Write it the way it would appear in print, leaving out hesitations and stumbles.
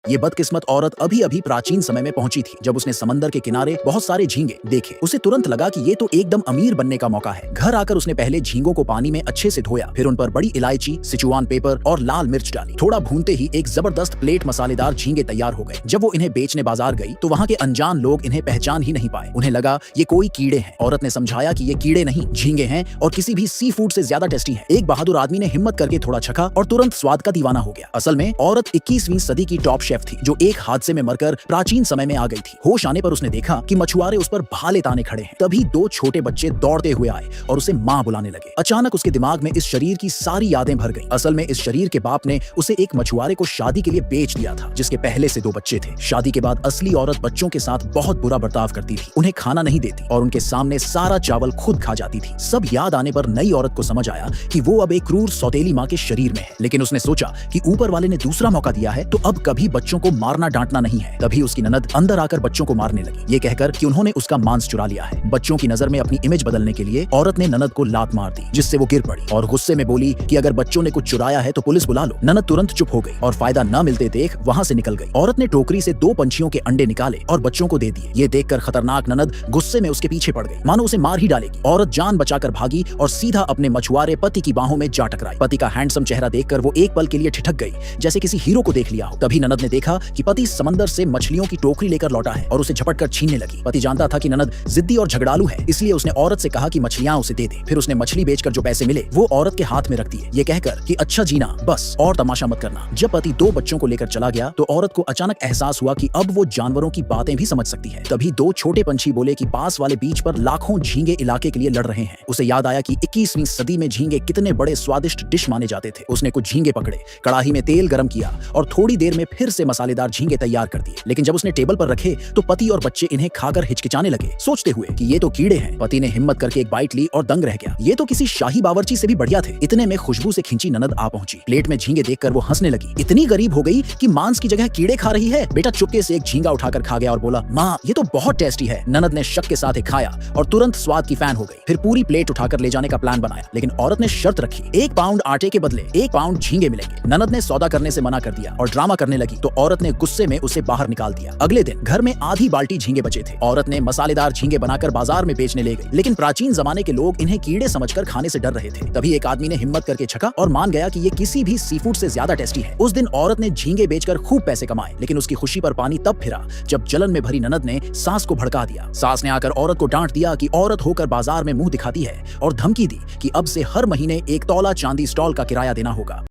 ये बदकिस्मत औरत अभी अभी प्राचीन समय में पहुंची थी, जब उसने समंदर के किनारे बहुत सारे झींगे देखे। उसे तुरंत लगा कि ये तो एकदम अमीर बनने का मौका है। घर आकर उसने पहले झींगों को पानी में अच्छे से धोया, फिर उन पर बड़ी इलायची, सिचुआन पेपर और लाल मिर्च डाली। थोड़ा भूनते ही एक जबरदस्त प्लेट मसालेदार झींगे तैयार हो गए। जब वो इन्हें बेचने बाजार गई तो वहाँ के अनजान लोग इन्हें पहचान ही नहीं पाए। उन्हें लगा ये कोई कीड़े हैं। औरत ने समझाया कि ये कीड़े नहीं, झींगे हैं और किसी भी सी फूड से ज्यादा टेस्टी है। एक बहादुर आदमी ने हिम्मत करके थोड़ा चखा और तुरंत स्वाद का दीवाना हो गया। असल में औरत 21वीं सदी की टॉप शेफ थी, जो एक हादसे में मरकर प्राचीन समय में आ गई थी। होश आने पर उसने देखा कि मछुआरे उस पर भाले ताने खड़े हैं। तभी दो छोटे बच्चे दौड़ते हुए आए और उसे माँ बुलाने लगे। अचानक उसके दिमाग में इस शरीर की सारी यादें भर गईं। असल में इस शरीर के बाप ने उसे एक मछुआरे को शादी के लिए बेच दिया था, जिसके पहले से 2 बच्चे थे। शादी के बाद असली औरत बच्चों के साथ बहुत बुरा बर्ताव करती थी, उन्हें खाना नहीं देती और उनके सामने सारा चावल खुद खा जाती थी। सब याद आने पर नई औरत को समझ आया कि वो अब एक क्रूर सौतेली माँ के शरीर में है। लेकिन उसने सोचा कि ऊपर वाले ने दूसरा मौका दिया है तो अब कभी बच्चों को मारना डांटना नहीं है। तभी उसकी ननद अंदर आकर बच्चों को मारने लगी, ये कहकर कि उन्होंने उसका मांस चुरा लिया है। बच्चों की नजर में अपनी इमेज बदलने के लिए औरत ने ननद को लात मार दी, जिससे वो गिर पड़ी और गुस्से में बोली कि अगर बच्चों ने कुछ चुराया है तो पुलिस बुला लो। ननद तुरंत चुप हो गई और फायदा न मिलते देख वहां से निकल गई। औरत ने टोकरी से 2 पंछियों के अंडे निकाले और बच्चों को दे दिए। ये देखकर खतरनाक ननद गुस्से में उसके पीछे पड़ गई, मानो उसे मार ही डालेगी। औरत जान बचाकर भागी और सीधा अपने मछुआरे पति की बाहों में जा टकराई। पति का हैंडसम चेहरा देखकर वो एक पल के लिए ठिठक गई, जैसे किसी हीरो को देख लिया हो। तभी ननद ने देखा कि पति समंदर से मछलियों की टोकरी लेकर लौटा है और उसे झपटकर छीनने लगी। पति जानता था कि ननद जिद्दी और झगड़ालू है, इसलिए उसने औरत से कहा कि मछलियां उसे दे दे। फिर उसने मछली बेचकर जो पैसे मिले वो औरत के हाथ में रख दिए, ये कहकर कि अच्छा जीना बस और तमाशा मत करना। जब पति 2 बच्चों को लेकर चला गया तो औरत को अचानक एहसास हुआ कि अब वो जानवरों की बातें भी समझ सकती है। तभी 2 छोटे पंछी बोले कि पास वाले बीच पर लाखों झींगे इलाके के लिए लड़ रहे हैं। उसे याद आया कि 21वीं सदी में झींगे कितने बड़े स्वादिष्ट डिश माने जाते थे। उसने कुछ झींगे पकड़े, कड़ाही में तेल गरम किया और थोड़ी देर में फिर से मसालेदार झींगे तैयार कर दिए। लेकिन जब उसने टेबल पर रखे तो पति और बच्चे इन्हें खाकर हिचकिचाने लगे, सोचते हुए कि ये तो कीड़े हैं। पति ने हिम्मत करके एक बाइट ली और दंग रह गया। ये तो किसी शाही बावर्ची से भी बढ़िया थे। इतने में खुशबू से खिंची ननद आ पहुंची। प्लेट में झींगे देखकर वो हंसने लगी, इतनी गरीब हो गई कि मांस की जगह कीड़े खा रही है। बेटा चुपके से एक झींगा उठाकर खा गया और बोला, माँ ये तो बहुत टेस्टी है। ननद ने शक के साथ खाया और तुरंत स्वाद की फैन हो गई। फिर पूरी प्लेट उठाकर ले जाने का प्लान बनाया, लेकिन औरत ने शर्त रखी, 1 पाउंड आटे के बदले 1 पाउंड झींगे मिलेंगे। ननद ने सौदा करने से मना कर दिया और ड्रामा करने लगी तो औरत ने गुस्से में उसे बाहर निकाल दिया। अगले दिन घर में आधी बाल्टी झींगे बचे थे। औरत ने मसालेदार झींगे बनाकर बाजार में बेचने ले गई, लेकिन प्राचीन जमाने के लोग इन्हें कीड़े समझकर खाने से डर रहे थे। तभी एक आदमी ने हिम्मत करके छका और मान गया कि ये किसी भी सी फूड से ज्यादा टेस्टी है। उस दिन औरत ने झींगे बेचकर खूब पैसे कमाए, लेकिन उसकी खुशी पर पानी तब फिरा जब जलन में भरी ननद ने सास को भड़का दिया। सास ने आकर औरत को डांट दिया कि औरत होकर बाजार में मुंह दिखाती है और धमकी दी कि अब से हर महीने 1 तौला चांदी स्टॉल का किराया देना होगा।